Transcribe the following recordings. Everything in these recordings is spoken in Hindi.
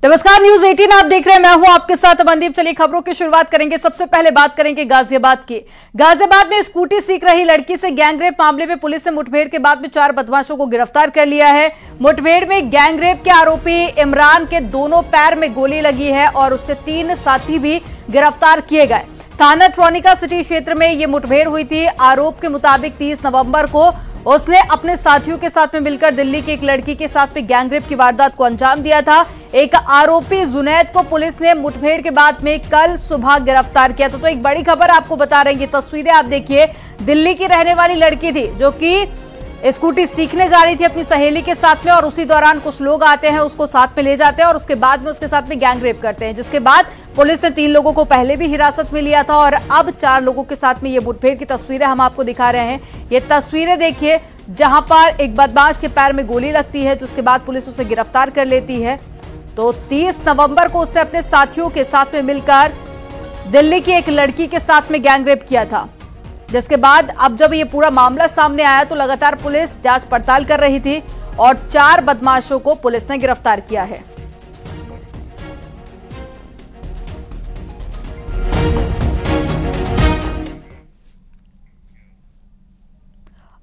नमस्कार, न्यूज 18 आप देख रहे हैं। मैं हूं आपके साथ अमनदीप। चलिए खबरों की शुरुआत करेंगे। सबसे पहले बात करेंगे गाजियाबाद की। गाजियाबाद में स्कूटी सीख रही लड़की से गैंगरेप मामले में पुलिस ने मुठभेड़ के बाद में 4 बदमाशों को गिरफ्तार कर लिया है। मुठभेड़ में गैंगरेप के आरोपी इमरान के दोनों पैर में गोली लगी है और उसके 3 साथी भी गिरफ्तार किए गए। थाना ट्रोनिका सिटी क्षेत्र में ये मुठभेड़ हुई थी। आरोप के मुताबिक 30 नवंबर को उसने अपने साथियों के साथ में मिलकर दिल्ली की एक लड़की के साथ में गैंगरेप की वारदात को अंजाम दिया था। एक आरोपी जुनैद को पुलिस ने मुठभेड़ के बाद में कल सुबह गिरफ्तार किया था। तो एक बड़ी खबर आपको बता रहे हैं। ये तस्वीरें आप देखिए। दिल्ली की रहने वाली लड़की थी जो कि स्कूटी सीखने जा रही थी अपनी सहेली के साथ में, और उसी दौरान कुछ लोग आते हैं, उसको साथ में ले जाते हैं और उसके बाद में उसके साथ में गैंगरेप करते हैं, जिसके बाद पुलिस ने 3 लोगों को पहले भी हिरासत में लिया था और अब 4 लोगों के साथ में ये मुठभेड़ की तस्वीरें हम आपको दिखा रहे हैं। ये तस्वीरें देखिए जहां पर एक बदमाश के पैर में गोली लगती है, जिसके बाद पुलिस उसे गिरफ्तार कर लेती है। तो 30 नवंबर को उसने अपने साथियों के साथ में मिलकर दिल्ली की एक लड़की के साथ में गैंगरेप किया था, जिसके बाद अब जब ये पूरा मामला सामने आया तो लगातार पुलिस जांच पड़ताल कर रही थी और 4 बदमाशों को पुलिस ने गिरफ्तार किया है।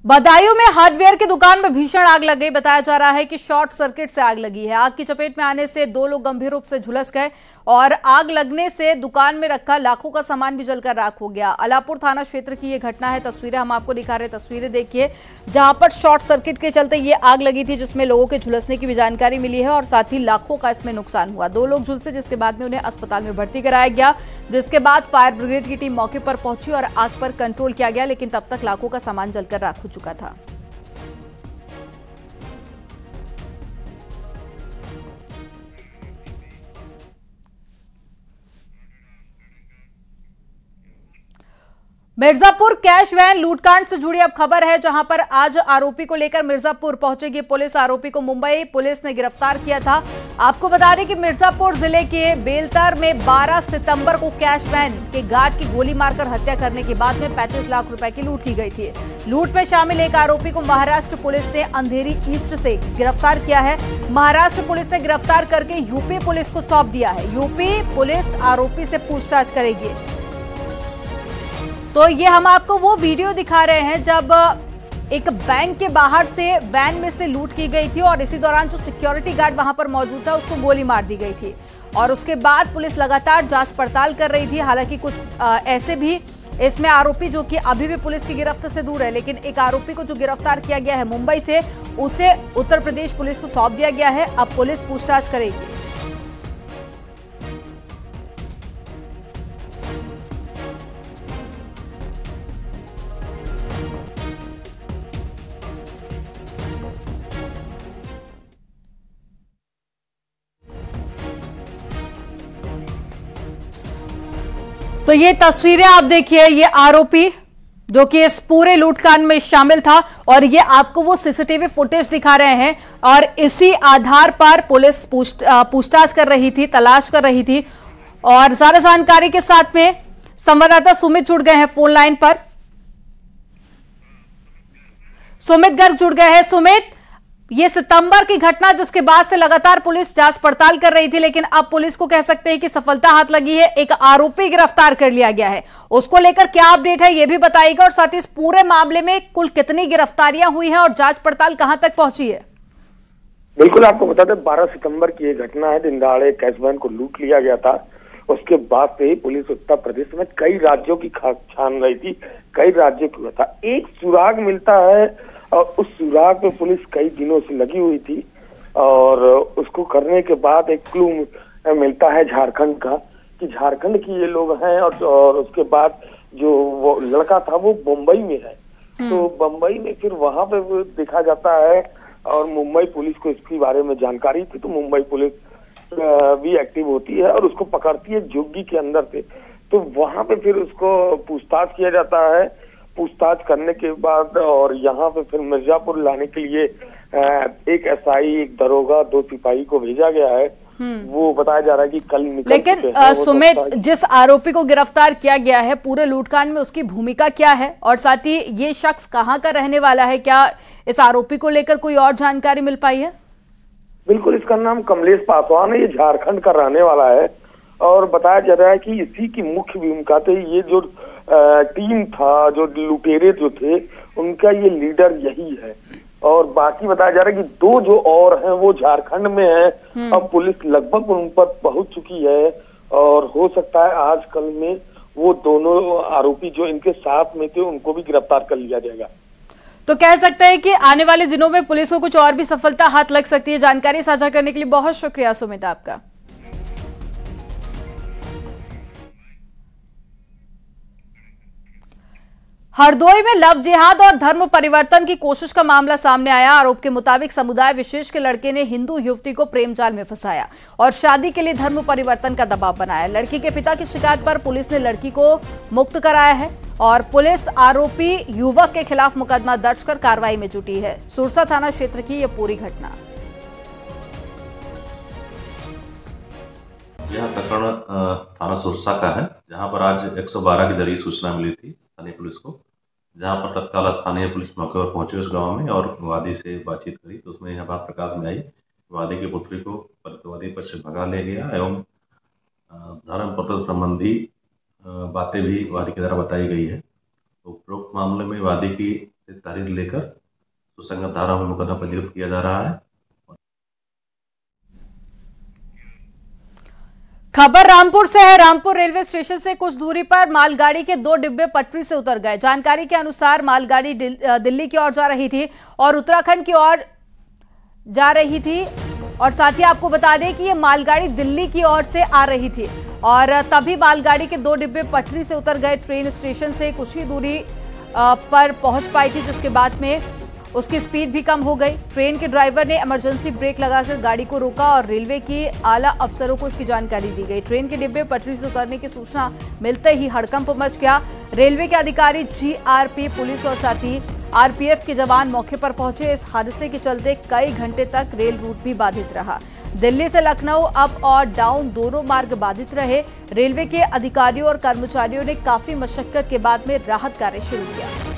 बदायूं में हार्डवेयर की दुकान में भीषण आग लग गई। बताया जा रहा है कि शॉर्ट सर्किट से आग लगी है। आग की चपेट में आने से 2 लोग गंभीर रूप से झुलस गए और आग लगने से दुकान में रखा लाखों का सामान भी जलकर राख हो गया। अलापुर थाना क्षेत्र की ये घटना है। तस्वीरें हम आपको दिखा रहे हैं। तस्वीरें देखिए जहां पर शॉर्ट सर्किट के चलते ये आग लगी थी, जिसमें लोगों के झुलसने की भी जानकारी मिली है और साथ ही लाखों का इसमें नुकसान हुआ। 2 लोग झुलसे, जिसके बाद में उन्हें अस्पताल में भर्ती कराया गया, जिसके बाद फायर ब्रिगेड की टीम मौके पर पहुंची और आग पर कंट्रोल किया गया, लेकिन तब तक लाखों का सामान जलकर राख हो चुका था। मिर्जापुर कैश वैन लूटकांड से जुड़ी अब खबर है, जहां पर आज आरोपी को लेकर मिर्जापुर पहुंचेगी पुलिस। आरोपी को मुंबई पुलिस ने गिरफ्तार किया था। आपको बता दें कि मिर्जापुर जिले के बेलतर में 12 सितंबर को कैश वैन के गार्ड की गोली मारकर हत्या करने के बाद में 35 लाख रुपए की लूट की गई थी। लूट में शामिल एक आरोपी को महाराष्ट्र पुलिस ने अंधेरी ईस्ट से गिरफ्तार किया है। महाराष्ट्र पुलिस ने गिरफ्तार करके यूपी पुलिस को सौंप दिया है। यूपी पुलिस आरोपी से पूछताछ करेगी। तो ये हम आपको वो वीडियो दिखा रहे हैं जब एक बैंक के बाहर से वैन में से लूट की गई थी और इसी दौरान जो सिक्योरिटी गार्ड वहां पर मौजूद था उसको गोली मार दी गई थी और उसके बाद पुलिस लगातार जांच पड़ताल कर रही थी। हालांकि कुछ ऐसे भी इसमें आरोपी जो कि अभी भी पुलिस की गिरफ्त से दूर है, लेकिन एक आरोपी को जो गिरफ्तार किया गया है मुंबई से, उसे उत्तर प्रदेश पुलिस को सौंप दिया गया है। अब पुलिस पूछताछ करेगी। तो ये तस्वीरें आप देखिए। ये आरोपी जो कि इस पूरे लूटकांड में शामिल था और ये आपको वो सीसीटीवी फुटेज दिखा रहे हैं और इसी आधार पर पुलिस पूछताछ कर रही थी, तलाश कर रही थी। और ज्यादा जानकारी के साथ में संवाददाता सुमित जुड़ गए हैं फोन लाइन पर। सुमित गर्ग जुड़ गए हैं। सुमित, ये सितंबर की घटना जिसके बाद से लगातार पुलिस जांच पड़ताल कर रही थी, लेकिन अब पुलिस को कह सकते हैं कि सफलता हाथ लगी है। एक आरोपी गिरफ्तार कर लिया गया है। उसको लेकर क्या अपडेट है ये भी बताइएगा और साथ ही इस पूरे मामले में कुल कितनी गिरफ्तारियां हुई हैं और जांच पड़ताल कहां तक पहुंची है? बिल्कुल, आपको बता दें 12 सितंबर की ये घटना है। दिन दहाड़े कैश वैन को लूट लिया गया था। उसके बाद से ही पुलिस उत्तर प्रदेश में कई राज्यों की छान रही थी, कई राज्यों की था। एक सुराग मिलता है और उस सुराग पे पुलिस कई दिनों से लगी हुई थी और उसको करने के बाद एक क्लू मिलता है झारखंड का कि झारखंड की ये लोग हैं और उसके बाद जो वो लड़का था वो मुंबई में है। तो मुंबई में फिर वहां पे देखा जाता है और मुंबई पुलिस को इसके बारे में जानकारी थी, तो मुंबई पुलिस भी एक्टिव होती है और उसको पकड़ती है जोगी के अंदर से। तो वहां पे फिर उसको पूछताछ किया जाता है। पूछताछ करने के बाद और यहाँ पे फिर मिर्जापुर लाने के लिए एक एसआई, एक दरोगा, 2 सिपाही को भेजा गया है। वो बताया जा रहा है कि कल निकल लेकिन सुमित, जिस आरोपी को गिरफ्तार किया गया है पूरे लूटकांड में, उसकी भूमिका क्या है और साथ ही ये शख्स कहाँ का रहने वाला है? क्या इस आरोपी को लेकर कोई और जानकारी मिल पाई है? बिल्कुल, इसका इसका नाम कमलेश पासवान है, ये झारखंड का रहने वाला है और बताया जा रहा है कि इसी की मुख्य भूमिका थे। ये जो टीम था, जो लुटेरे जो थे, उनका ये लीडर यही है। और बाकी बताया जा रहा है कि 2 जो और हैं वो झारखंड में हैं। अब पुलिस लगभग उन पर पहुंच चुकी है और हो सकता है आज कल में वो दोनों आरोपी जो इनके साथ में थे उनको भी गिरफ्तार कर लिया जाएगा। तो कह सकते हैं कि आने वाले दिनों में पुलिस को कुछ और भी सफलता हाथ लग सकती है। जानकारी साझा करने के लिए बहुत शुक्रिया सुमित आपका। हरदोई में लव जिहाद और धर्म परिवर्तन की कोशिश का मामला सामने आया। आरोप के मुताबिक समुदाय विशेष के लड़के ने हिंदू युवती को प्रेम जाल में फंसाया और शादी के लिए धर्म परिवर्तन का दबाव बनाया। लड़की के पिता की शिकायत पर पुलिस ने लड़की को मुक्त कराया है और पुलिस आरोपी युवक के खिलाफ मुकदमा दर्ज कर कार्रवाई में जुटी है। सुरसा थाना क्षेत्र की यह पूरी घटना। यह प्रकरण थाना सुरसा का है, जहां पर आज 112 की जरिए सूचना मिली थी स्थानीय पुलिस को, जहां पर तत्काल स्थानीय पुलिस मौके पर पहुंची उस गांव में और वादी से बातचीत करी तो उसमें यह बात प्रकाश में आई। वादी की पुत्री को प्रतिवादी पक्ष से भगा ले गया एवं धर्म परिवर्तन संबंधी बातें भी वादी की द्वारा बताई गई है। तो उपरोक्त मामले में वादी की तहरीर लेकर सुसंगत धारा में मुकदमा पंजीकृत किया जा रहा है। खबर रामपुर से है। रामपुर रेलवे स्टेशन से कुछ दूरी पर मालगाड़ी के 2 डिब्बे पटरी से उतर गए। जानकारी के अनुसार मालगाड़ी दिल्ली की ओर जा रही थी और उत्तराखंड की ओर जा रही थी और साथ ही आपको बता दें कि ये मालगाड़ी दिल्ली की ओर से आ रही थी और तभी मालगाड़ी के 2 डिब्बे पटरी से उतर गए। ट्रेन स्टेशन से कुछ ही दूरी पर पहुंच पाई थी, जिसके बाद में उसकी स्पीड भी कम हो गई। ट्रेन के ड्राइवर ने इमरजेंसी ब्रेक लगाकर गाड़ी को रोका और रेलवे की आला अफसरों को इसकी जानकारी दी गई। ट्रेन के डिब्बे पटरी से उतरने की सूचना मिलते ही हड़कंप मच गया। रेलवे के अधिकारी, जीआरपी, पुलिस और साथ ही आरपीएफ के जवान मौके पर पहुंचे। इस हादसे के चलते कई घंटे तक रेल रूट भी बाधित रहा। दिल्ली से लखनऊ अप और डाउन दोनों मार्ग बाधित रहे। रेलवे के अधिकारियों और कर्मचारियों ने काफी मशक्कत के बाद में राहत कार्य शुरू किया।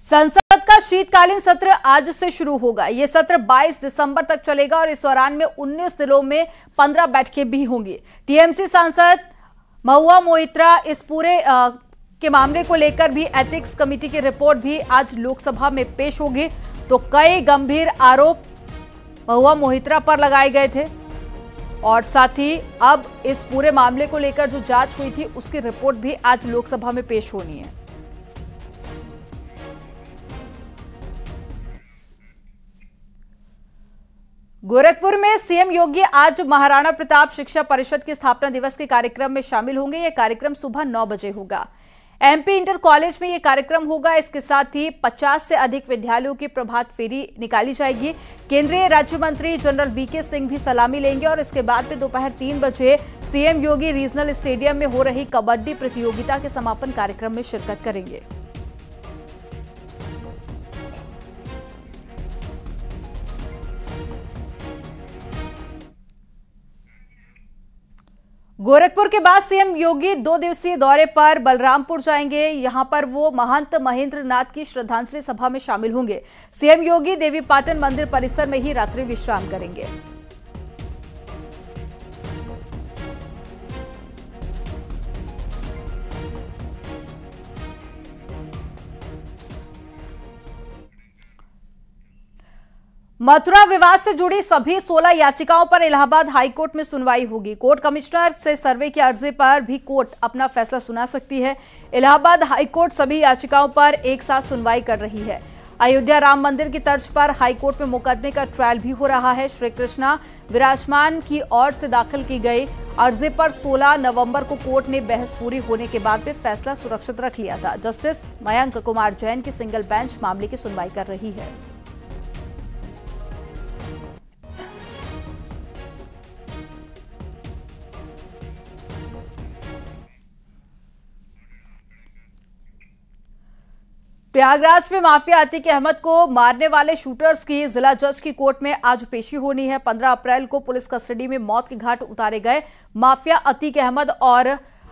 संसद का शीतकालीन सत्र आज से शुरू होगा। यह सत्र 22 दिसंबर तक चलेगा और इस दौरान में 19 जिलों में 15 बैठकें भी होंगी। टीएमसी सांसद महुआ मोइत्रा इस पूरे के मामले को लेकर भी एथिक्स कमेटी की रिपोर्ट भी आज लोकसभा में पेश होगी। तो कई गंभीर आरोप महुआ मोइत्रा पर लगाए गए थे और साथ ही अब इस पूरे मामले को लेकर जो जांच हुई थी उसकी रिपोर्ट भी आज लोकसभा में पेश होनी है। गोरखपुर में सीएम योगी आज महाराणा प्रताप शिक्षा परिषद के स्थापना दिवस के कार्यक्रम में शामिल होंगे। यह कार्यक्रम सुबह 9 बजे होगा। एमपी इंटर कॉलेज में यह कार्यक्रम होगा। इसके साथ ही 50 से अधिक विद्यालयों की प्रभात फेरी निकाली जाएगी। केंद्रीय राज्य मंत्री जनरल वीके सिंह भी सलामी लेंगे और इसके बाद में दोपहर 3 बजे सीएम योगी रीजनल स्टेडियम में हो रही कबड्डी प्रतियोगिता के समापन कार्यक्रम में शिरकत करेंगे। गोरखपुर के बाद सीएम योगी 2 दिवसीय दौरे पर बलरामपुर जाएंगे। यहां पर वो महंत महेंद्र नाथ की श्रद्धांजलि सभा में शामिल होंगे। सीएम योगी देवीपाटन मंदिर परिसर में ही रात्रि विश्राम करेंगे। मथुरा विवाद से जुड़ी सभी 16 याचिकाओं पर इलाहाबाद हाईकोर्ट में सुनवाई होगी। कोर्ट कमिश्नर से सर्वे की अर्जी पर भी कोर्ट अपना फैसला सुना सकती है। इलाहाबाद हाईकोर्ट सभी याचिकाओं पर एक साथ सुनवाई कर रही है। अयोध्या राम मंदिर की तर्ज पर हाईकोर्ट में मुकदमे का ट्रायल भी हो रहा है। श्री कृष्णा विराजमान की ओर से दाखिल की गई अर्जी पर 16 नवंबर को कोर्ट ने बहस पूरी होने के बाद में फैसला सुरक्षित रख लिया था। जस्टिस मयंक कुमार जैन की सिंगल बेंच मामले की सुनवाई कर रही है। प्रयागराज में माफिया अतीक अहमद को मारने वाले शूटर्स की जिला जज की कोर्ट में आज पेशी होनी है। 15 अप्रैल को पुलिस कस्टडी में मौत के घाट उतारे गए माफिया अतीक अहमद और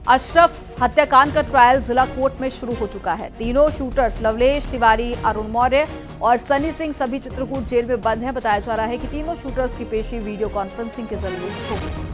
अशरफ हत्याकांड का ट्रायल जिला कोर्ट में शुरू हो चुका है। तीनों शूटर्स लवलेश तिवारी, अरुण मौर्य और सनी सिंह सभी चित्रकूट जेल में बंद हैं। बताया जा रहा है कि तीनों शूटर्स की पेशी वीडियो कॉन्फ्रेंसिंग के जरिए होगी।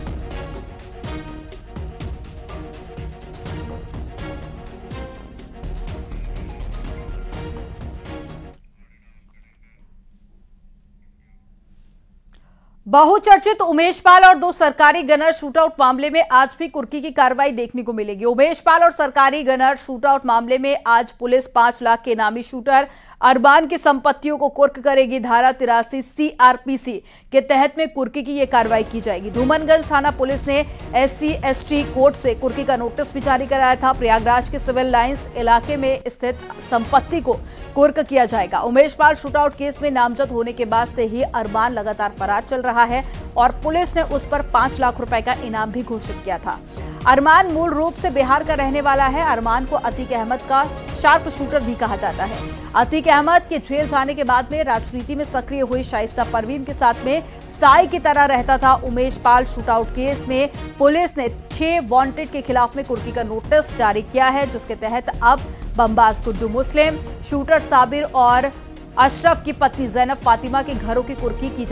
बहुचर्चित उमेश पाल और दो सरकारी गनर शूटआउट मामले में आज भी कुर्की की कार्रवाई देखने को मिलेगी। उमेश पाल और सरकारी गनर शूटआउट मामले में आज पुलिस 5 लाख के इनामी शूटर अरमान की संपत्तियों को कुर्क करेगी। धारा 83 सीआरपीसी के तहत में कुर्की की यह कार्रवाई की जाएगी। धूमनगंज थाना पुलिस ने SC/ST कोर्ट से कुर्की का नोटिस भी जारी कराया था। प्रयागराज के सिविल लाइंस इलाके में स्थित संपत्ति को कुर्क किया जाएगा। उमेश पाल शूटआउट केस में नामजद होने के बाद से ही अरमान लगातार फरार चल रहा है और पुलिस ने उस पर 5 लाख रुपए का इनाम भी घोषित किया था। अरमान मूल रूप से बिहार का रहने वाला है। अरमान को अतीक अहमद का शार्प शूटर भी कहा जाता है। अतीक अहमद के जेल जाने के बाद में राजनीति में सक्रिय हुई शाइस्ता परवीन के साथ में साई की तरह रहता था। उमेश पाल शूटआउट केस में पुलिस ने 6 वांटेड के खिलाफ में कुर्की का नोटिस जारी किया है, जिसके तहत अब बमबाज गुड्डू मुस्लिम, शूटर साबिर और अशरफ की पत्नी जैनब फातिमा के घरों की कुर्की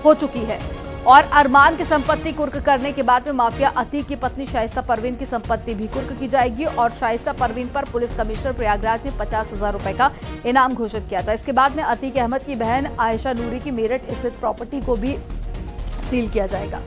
हो चुकी है और अरमान की संपत्ति कुर्क करने के बाद में माफिया अतीक की पत्नी शाइस्ता परवीन की संपत्ति भी कुर्क की जाएगी और शाइस्ता परवीन पर पुलिस कमिश्नर प्रयागराज ने 50,000 रुपए का इनाम घोषित किया था। इसके बाद में अतीक अहमद की बहन आयशा नूरी की मेरठ स्थित प्रॉपर्टी को भी सील किया जाएगा।